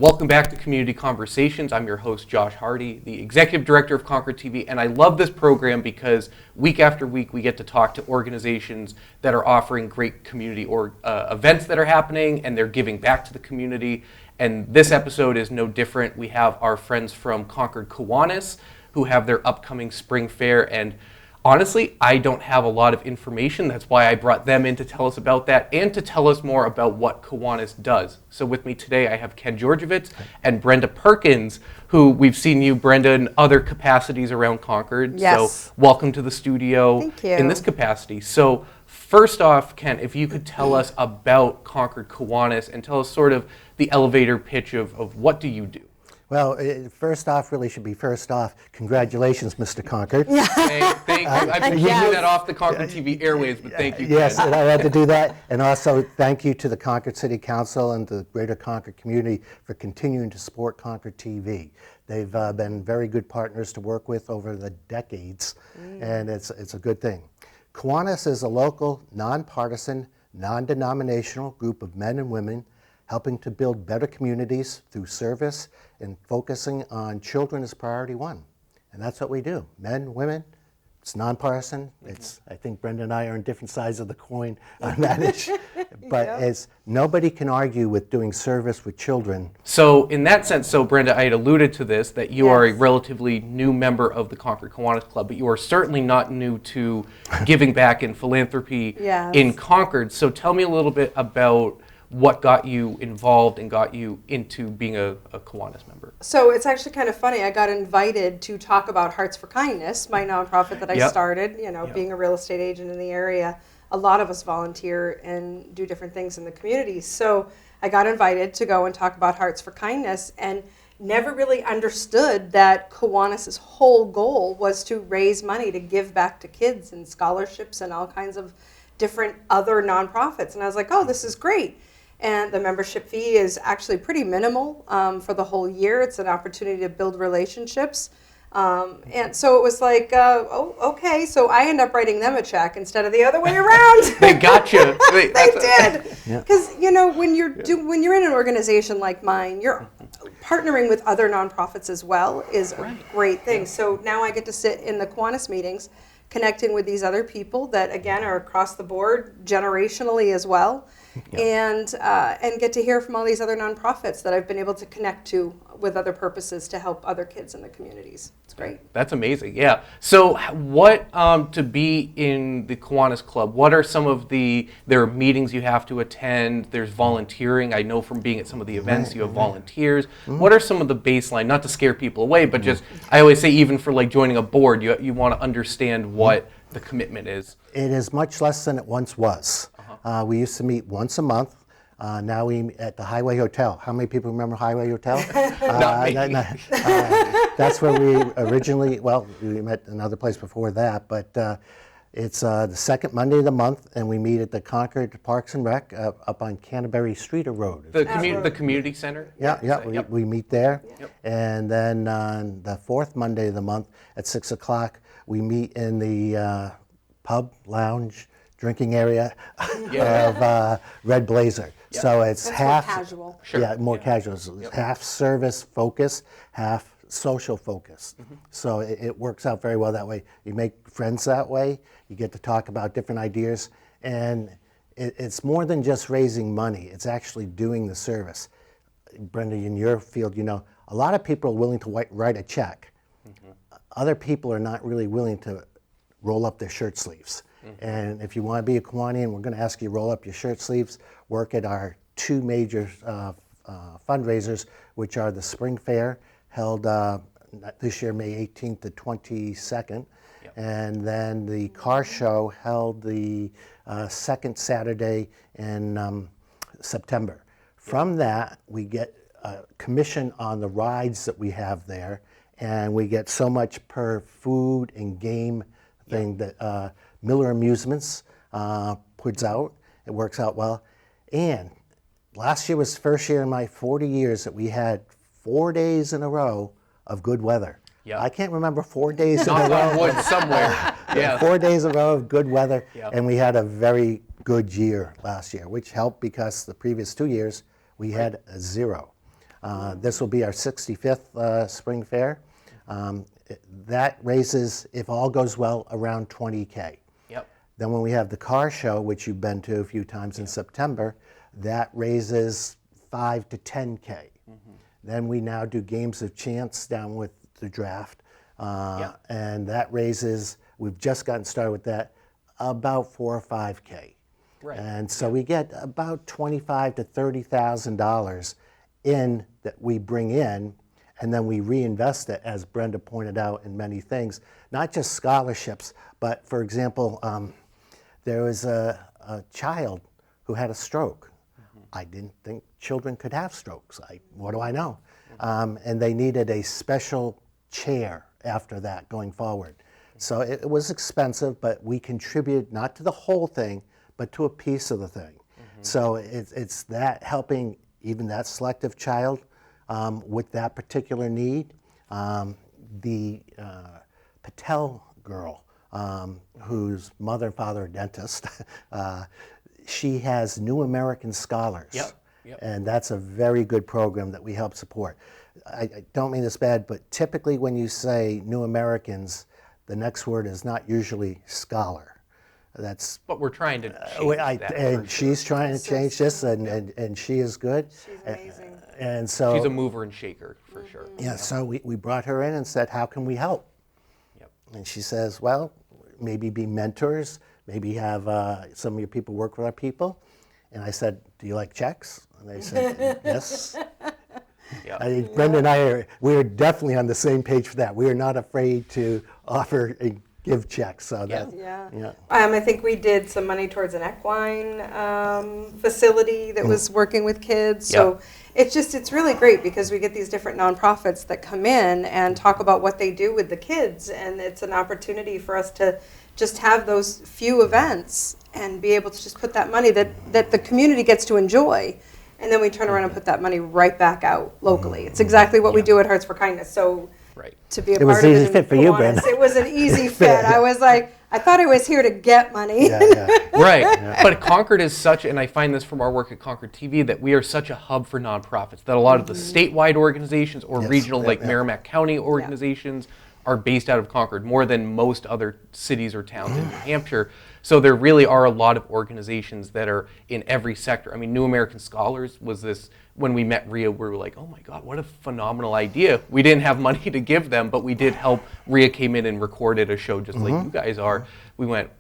Welcome back to Community Conversations. I'm your host, Josh Hardy, the Executive Director of Concord TV, and I love this program because week after week we get to talk to organizations that are offering great community events that are happening, and they're giving back to the community. And this episode is no different. We have our friends from Concord Kiwanis who have their upcoming spring fair, and honestly, I don't have a lot of information. That's why I brought them in to tell us about that and to tell us more about what Kiwanis does. So with me today, I have Ken Georgevits and Brenda Perkins, who we've seen you, Brenda, in other capacities around Concord. Yes. So welcome to the studio. Thank you. In this capacity. So first off, Ken, if you could tell us about Concord Kiwanis and tell us sort of the elevator pitch of what do you do? Well, first off, congratulations, Mr. Concord. Thank you. I've been keeping that off the Concord TV airways, but thank you, Ken. Yes, and I had to do that. And also, thank you to the Concord City Council and the greater Concord community for continuing to support Concord TV. They've been very good partners to work with over the decades, and it's a good thing. Kiwanis is a local, nonpartisan, non-denominational group of men and women helping to build better communities through service and focusing on children as priority one. And that's what we do. Men, women, it's nonpartisan. I think Brenda and I are on different sides of the coin on that issue. But nobody can argue with doing service with children. So in that sense, Brenda, I had alluded to this, that you are a relatively new member of the Concord Kiwanis Club, but you are certainly not new to giving back in philanthropy in Concord. So tell me a little bit about what got you involved and got you into being a Kiwanis member? So it's actually kind of funny. I got invited to talk about Hearts for Kindness, my nonprofit that I started, being a real estate agent in the area. A lot of us volunteer and do different things in the community. So I got invited to go and talk about Hearts for Kindness and never really understood that Kiwanis' whole goal was to raise money to give back to kids and scholarships and all kinds of different other nonprofits. And I was like, oh, this is great. And the membership fee is actually pretty minimal for the whole year. It's an opportunity to build relationships. And so it was like, okay. So I end up writing them a check instead of the other way around. They got you. They did. Because, when you're in an organization like mine, you're partnering with other nonprofits as well is a great thing. So now I get to sit in the Kiwanis meetings, connecting with these other people that, again, are across the board, generationally as well. And get to hear from all these other nonprofits that I've been able to connect to with other purposes to help other kids in the communities. It's great. That's amazing, yeah. So what, to be in the Kiwanis Club, what are some of there are meetings you have to attend, there's volunteering, I know from being at some of the events you have volunteers. What are some of the baseline, not to scare people away, but just, I always say even for like joining a board, you want to understand what the commitment is. It is much less than it once was. We used to meet once a month. Now we meet at the Highway Hotel. How many people remember Highway Hotel? That's where we originally, we met another place before that, but it's the second Monday of the month, and we meet at the Concord Parks and Rec up on Canterbury Street Road. The community center? We meet there. And then on the fourth Monday of the month at 6 o'clock, we meet in the pub, lounge, drinking area of Red Blazer. So it's half more casual. More casual. So half service focus, half social focus. So it works out very well that way. You make friends that way. You get to talk about different ideas, and it's more than just raising money. It's actually doing the service. Brenda, in your field, a lot of people are willing to write a check. Other people are not really willing to roll up their shirt sleeves. And if you want to be a Kiwanian, we're going to ask you to roll up your shirt sleeves, work at our two major fundraisers, which are the Spring Fair, held this year May 18th to 22nd, and then the car show held the second Saturday in September. From that, we get a commission on the rides that we have there, and we get so much per food and game thing that Miller Amusements puts out. It works out well. And last year was the first year in my 40 years that we had 4 days in a row of good weather. I can't remember 4 days in a row. Somewhere. 4 days in a row of good weather, and we had a very good year last year, which helped because the previous 2 years we had a zero. This will be our 65th spring fair. That raises, if all goes well, around $20K. Yep. Then when we have the car show, which you've been to a few times in September, that raises $5 to $10K. Then we now do games of chance down with the draft, and that raises, we've just gotten started with that, about $4 or $5K. Right. And so we get about $25,000 to $30,000 in that we bring in, and then we reinvest it, as Brenda pointed out, in many things, not just scholarships, but for example, there was a child who had a stroke. I didn't think children could have strokes. What do I know? And they needed a special chair after that going forward. So it was expensive, but we contributed not to the whole thing, but to a piece of the thing. So it's that helping even that selective child with that particular need. The Patel girl, whose mother and father are dentists, she has New American Scholars. Yep. And that's a very good program that we help support. I don't mean this bad, but typically when you say New Americans, the next word is not usually scholar. That's But we're trying to change that. and she's trying to change this, and she is good. She's amazing. And so She's a mover and shaker, for sure. yeah, so we brought her in and said, how can we help? Yep. And she says, well, maybe be mentors, maybe have some of your people work with our people. And I said, do you like checks? And they said, yes. Yep. Brenda and I we're definitely on the same page for that. We are not afraid to offer and give checks. So that, Yeah. I think we did some money towards an equine facility that was working with kids. So it's really great because we get these different nonprofits that come in and talk about what they do with the kids, and it's an opportunity for us to just have those few events and be able to just put that money that the community gets to enjoy, and then we turn around and put that money right back out locally. It's exactly what we do at Hearts for Kindness. So Right. to be a It was part of easy it in fit for you, Kiwanis, Brenda. it was an easy fit. I was like, I thought I was here to get money. Right. But Concord is such, and I find this from our work at Concord TV, that we are such a hub for nonprofits, that a lot of the statewide organizations or regional, like Merrimack County organizations, are based out of Concord, more than most other cities or towns in New Hampshire. So there really are a lot of organizations that are in every sector. I mean, New American Scholars was this, when we met Rhea, we were like, oh my God, what a phenomenal idea. We didn't have money to give them, but we did help. Rhea came in and recorded a show just like you guys are. We went,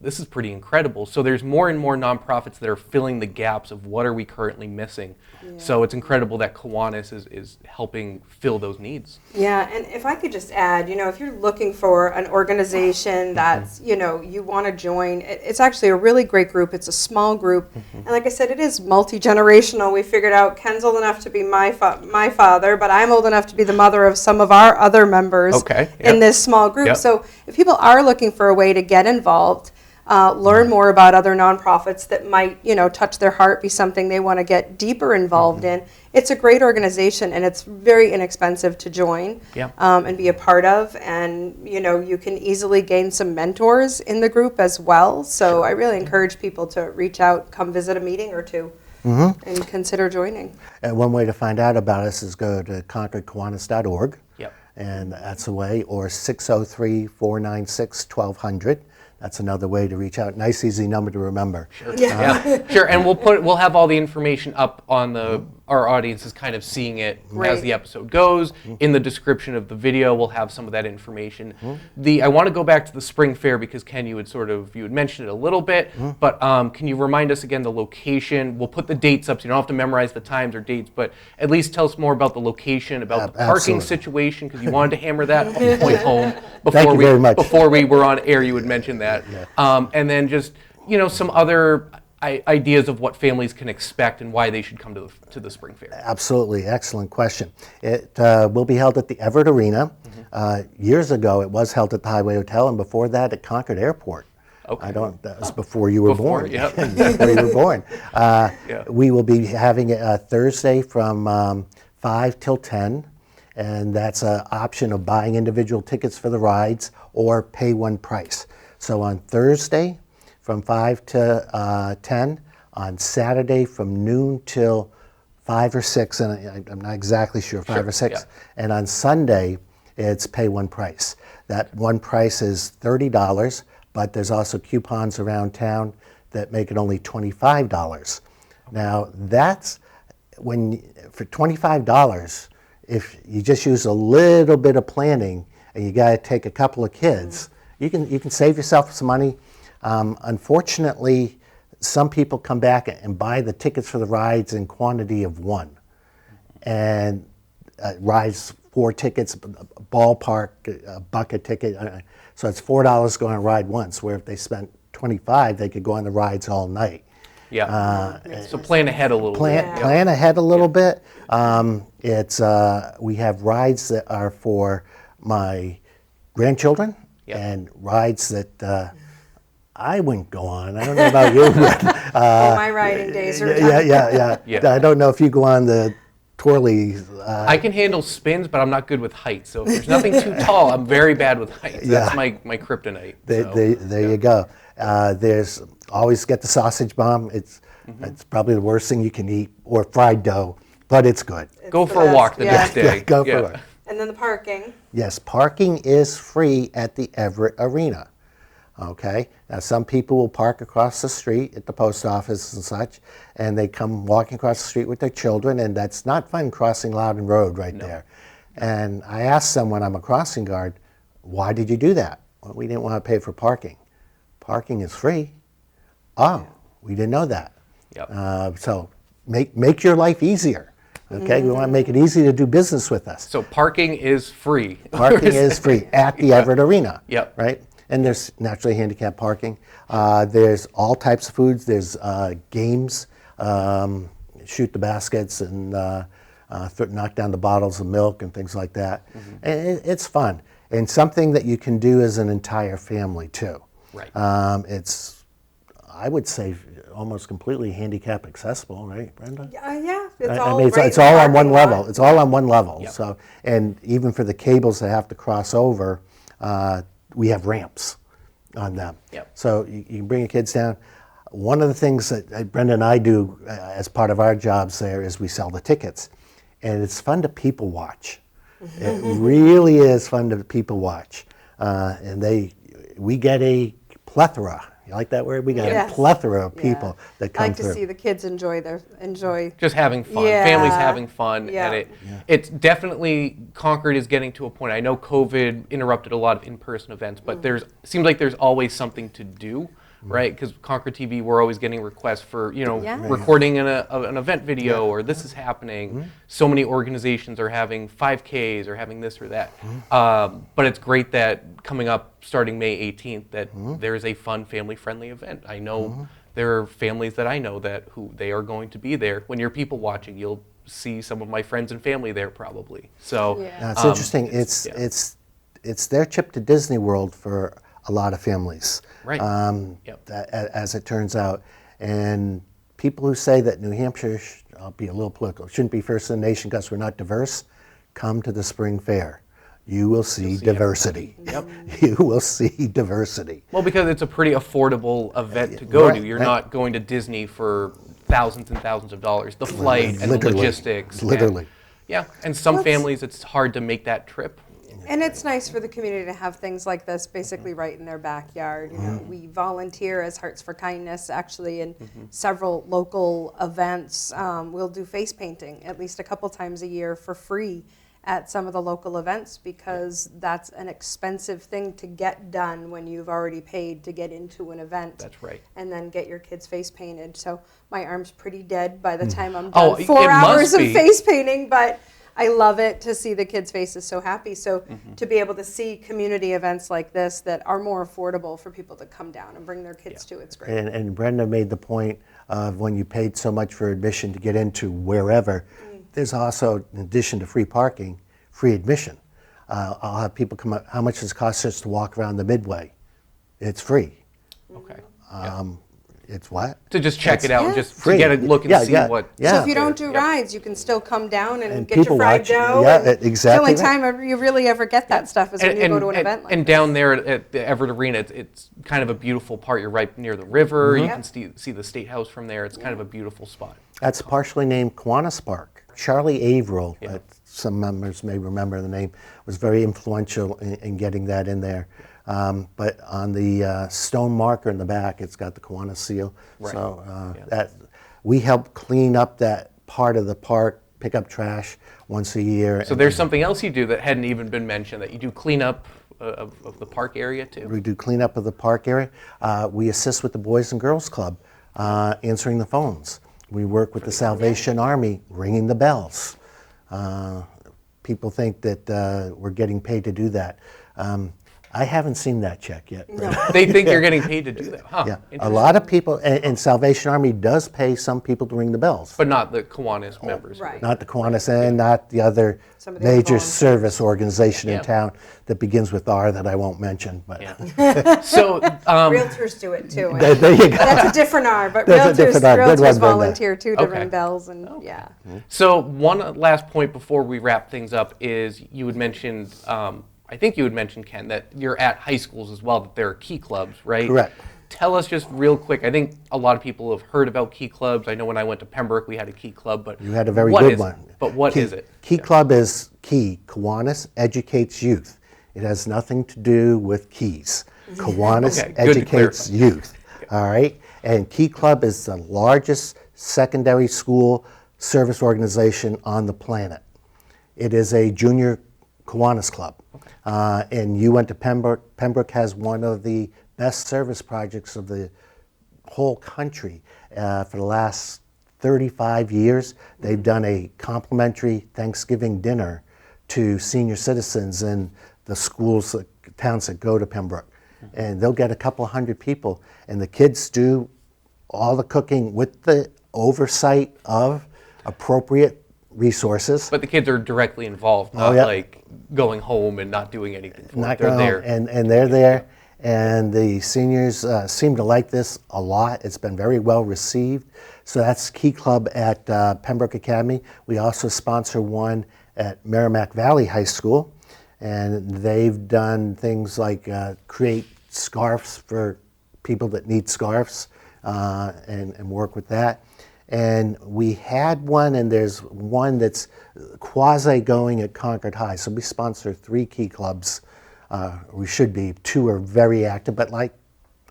this is pretty incredible. So there's more and more nonprofits that are filling the gaps of what are we currently missing. So it's incredible that Kiwanis is helping fill those needs. Yeah, and if I could just add, if you're looking for an organization that's, you want to join, it's actually a really great group. It's a small group. And like I said, it is multi-generational. We figured out Ken's old enough to be my father, but I'm old enough to be the mother of some of our other members in this small group. So if people are looking for a way to get involved, learn more about other nonprofits that might, touch their heart, be something they want to get deeper involved in. It's a great organization, and it's very inexpensive to join and be a part of. And, you can easily gain some mentors in the group as well. So I really encourage people to reach out, come visit a meeting or two, and consider joining. And one way to find out about us is go to concordkiwanis.org. And that's a way, or 603-496-1200. That's another way to reach out. Nice, easy number to remember. Sure. Sure. And we'll have all the information up on our audience is kind of seeing it as the episode goes. In the description of the video, we'll have some of that information. I want to go back to the spring fair because Ken, you had mentioned it a little bit, but can you remind us again the location? We'll put the dates up so you don't have to memorize the times or dates, but at least tell us more about the location, about the parking situation, because you wanted to hammer that point home before we were on air. You had mentioned that. And then just, some other ideas of what families can expect and why they should come to the spring fair. Absolutely, excellent question. It will be held at the Everett Arena. Years ago, it was held at the Highway Hotel, and before that, at Concord Airport. That was before you were born. Before you were born. We will be having it Thursday from 5 till 10, and that's an option of buying individual tickets for the rides or pay one price. So on Thursday from 5 to 10, on Saturday from noon till 5 or 6, and I'm not exactly sure, 5 or 6. Yeah. And on Sunday, it's pay one price. That one price is $30, but there's also coupons around town that make it only $25. Now, that's for $25, if you just use a little bit of planning and you got to take a couple of kids, you can save yourself some money. Unfortunately, some people come back and buy the tickets for the rides in quantity of one, and rides 4 tickets, ballpark, a bucket ticket. So it's $4 going on a ride once, where if they spent $25, they could go on the rides all night. Yeah. So plan ahead a little bit. Plan ahead a little bit. We have rides that are for my grandchildren and rides that I wouldn't go on. I don't know about you, but my riding days are done. Yeah. I don't know if you go on the twirly. I can handle spins, but I'm not good with heights. So if there's nothing too tall, I'm very bad with heights. That's my kryptonite. There you go. There's always get the sausage bomb. It's probably the worst thing you can eat, or fried dough, but it's good. Go for a walk the next day. Go for it. And then the parking. Yes, parking is free at the Everett Arena. Okay, now some people will park across the street at the post office and such, and they come walking across the street with their children, and that's not fun crossing Loudon Road there. And I asked them when I'm a crossing guard, why did you do that? Well, we didn't want to pay for parking. Parking is free. Oh, we didn't know that. So make your life easier. Okay, we want to make it easy to do business with us. So parking is free. Parking is free at the Everett Arena. Yep. Right? And there's naturally handicapped parking. There's all types of foods. There's games, shoot the baskets, and knock down the bottles of milk and things like that. And it's fun. And something that you can do as an entire family, too. Right. It's, I would say, almost completely handicap accessible, right, Brenda? Yeah. It's all on one level. It's all on one level. Yep. So, and even for the cables that have to cross over, we have ramps on them. Yep. So you can bring your kids down. One of the things that Brenda and I do as part of our jobs there is we sell the tickets. And it's fun to people watch. It really is fun to people watch. And we get a plethora. You like that word? We got a plethora of people that come through. I like to see the kids enjoy just having fun. Yeah. Families having fun. Yeah. And it's definitely, Concord is getting to a point. I know COVID interrupted a lot of in-person events, but seems like there's always something to do, right? Because Concord TV, we're always getting requests for, recording an event video, or this is happening. So many organizations are having 5Ks or having this or that. But it's great that coming up starting May 18th, that there's a fun, family-friendly event. I know there are families that I know who they are going to be there. When you're people watching, you'll see some of my friends and family there probably. So it's interesting. It's their trip to Disney World for a lot of families, right? As it turns out, and people who say that New Hampshire, I'll be a little political, shouldn't be first in the nation because we're not diverse, come to the spring fair. You will see diversity. Yep. You will see diversity. Well, because it's a pretty affordable event to go to. You're not going to Disney for thousands and thousands of dollars. The flight and the logistics. Literally. And some families, it's hard to make that trip. And it's nice for the community to have things like this basically right in their backyard. You know, we volunteer as Hearts for Kindness actually in several local events. We'll do face painting at least a couple times a year for free at some of the local events, because that's an expensive thing to get done when you've already paid to get into an event. That's right. And then get your kids face painted. So my arm's pretty dead by the time I'm done. Oh, 4 it hours must of be. face painting, but I love it to see the kids' faces so happy. So to be able to see community events like this that are more affordable for people to come down and bring their kids to, it's great. And Brenda made the point of when you paid so much for admission to get into wherever, there's also, in addition to free parking, free admission. I'll have people come up, how much does it cost us to walk around the Midway? It's free. Okay. It's what? To just check it out and just free. to get a look and see what. So if you don't do rides, you can still come down and get your people fried watch. dough. Yeah, exactly. The only time you really ever get that stuff is when you go to an event like and this. down there at the Everett Arena, it's kind of a beautiful part. You're right near the river. You can see the State House from there. It's kind of a beautiful spot. That's partially named Kiwanis Park. Charlie Averill, some members may remember the name, was very influential in getting that in there. But on the stone marker in the back, it's got the Kiwanis seal. Right. So that we help clean up that part of the park, pick up trash once a year. So there's something else you do that hadn't even been mentioned, that you do cleanup of the park area too? We do cleanup of the park area. We assist with the Boys and Girls Club, answering the phones. We work with the Salvation Army, ringing the bells. People think that we're getting paid to do that. I haven't seen that check yet. No. They think you're getting paid to do that, huh? Yeah, a lot of people, and Salvation Army does pay some people to ring the bells. But not the Kiwanis members. Right. Not the Kiwanis and not the other Some of the other major volunteers. service organization Yeah. in town that begins with R that I won't mention. But Yeah. So, Realtors do it too. there you go. That's a different R, but That's a realtors, different R. Good one, realtors Brenda. volunteer too to Okay. ring bells and yeah. So one last point before we wrap things up is you had mentioned, I think you had mentioned, Ken, that you're at high schools as well, that there are key clubs, right? Correct. Tell us just real quick. I think a lot of people have heard about key clubs. I know when I went to Pembroke, we had a key club, but You had a very what good is one. it? But what is it? Key Club is key. Kiwanis educates youth. It has nothing to do with keys. Kiwanis Okay, good to educates youth. All right? And Key Club is the largest secondary school service organization on the planet. It is a junior Kiwanis club. And you went to Pembroke. Pembroke has one of the best service projects of the whole country. For the last 35 years, they've done a complimentary Thanksgiving dinner to senior citizens in the schools, towns that go to Pembroke. And they'll get a couple hundred people, and the kids do all the cooking with the oversight of appropriate resources. But the kids are directly involved, not yeah. like going home and not doing anything for it. Not They're going there. home, and they're there, and the seniors seem to like this a lot. It's been very well received. So that's Key Club at Pembroke Academy. We also sponsor one at Merrimack Valley High School, and they've done things like create scarves for people that need scarves, and work with that. And we had one, and there's one that's quasi going at Concord High. So we sponsor 3 key clubs. We should be. 2 are very active, but like,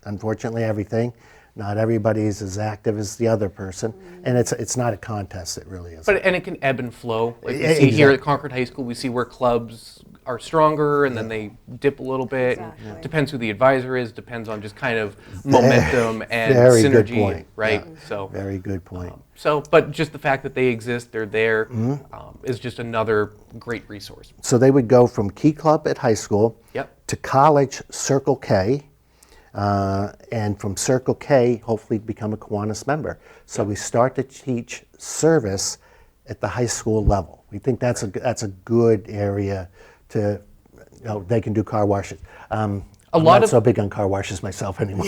unfortunately, everything, not everybody is as active as the other person. And it's not a contest, it really is. And it can ebb and flow. Like we see here at Concord High School, we see where clubs are stronger and then they dip a little bit. Exactly. Depends who the advisor is, depends on just kind of momentum and Very good synergy, point. right? Yeah. So, Very good point. but just the fact that they exist, they're there, is just another great resource. So they would go from Key Club at high school Yep. to college Circle K, and from Circle K, hopefully become a Kiwanis member. So we start to teach service at the high school level. We think that's a good area to, they can do car washes. I'm not so big on car washes myself anymore.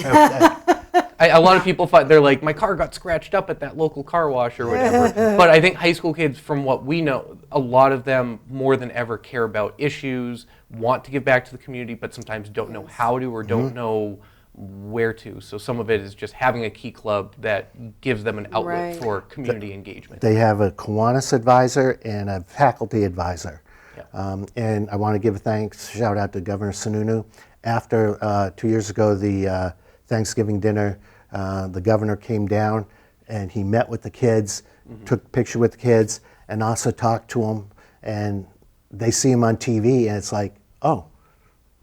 A lot of people find, they're like, my car got scratched up at that local car wash or whatever. But I think high school kids, from what we know, a lot of them more than ever care about issues, want to give back to the community, but sometimes don't know how to or don't know where to. So some of it is just having a key club that gives them an outlet Right. for community engagement. They have a Kiwanis advisor and a faculty advisor. Yeah. And I want to give a shout out to Governor Sununu. After 2 years ago, the Thanksgiving dinner, the governor came down and he met with the kids, took a picture with the kids, and also talked to them. And they see him on TV, and it's like, oh,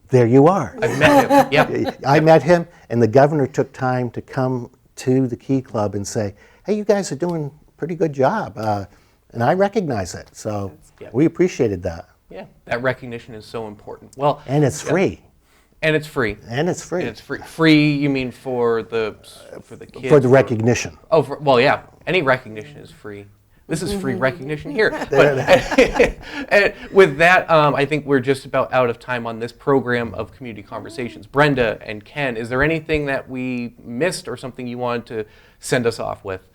there you are. I've met him. Yep. I met him, and the governor took time to come to the Key Club and say, hey, you guys are doing a pretty good job. And I recognize it. So Yeah. we appreciated that. Yeah, that recognition is so important. Well, And it's free. and it's free. And it's free. And it's free. Free, you mean for the kids? For the recognition. Oh, well, yeah. Any recognition is free. This is free recognition here. But, and with that, I think we're just about out of time on this program of Community Conversations. Brenda and Ken, is there anything that we missed or something you wanted to send us off with?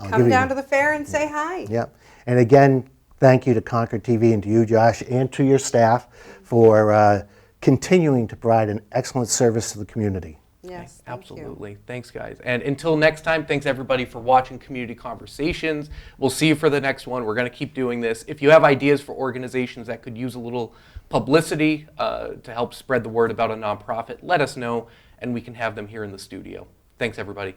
Come down to the fair and say hi. Yep. And again, thank you to Concord TV and to you, Josh, and to your staff for continuing to provide an excellent service to the community. Yes, thank you. Absolutely. Thanks, guys. And until next time, thanks everybody for watching Community Conversations. We'll see you for the next one. We're going to keep doing this. If you have ideas for organizations that could use a little publicity to help spread the word about a nonprofit, let us know, and we can have them here in the studio. Thanks, everybody.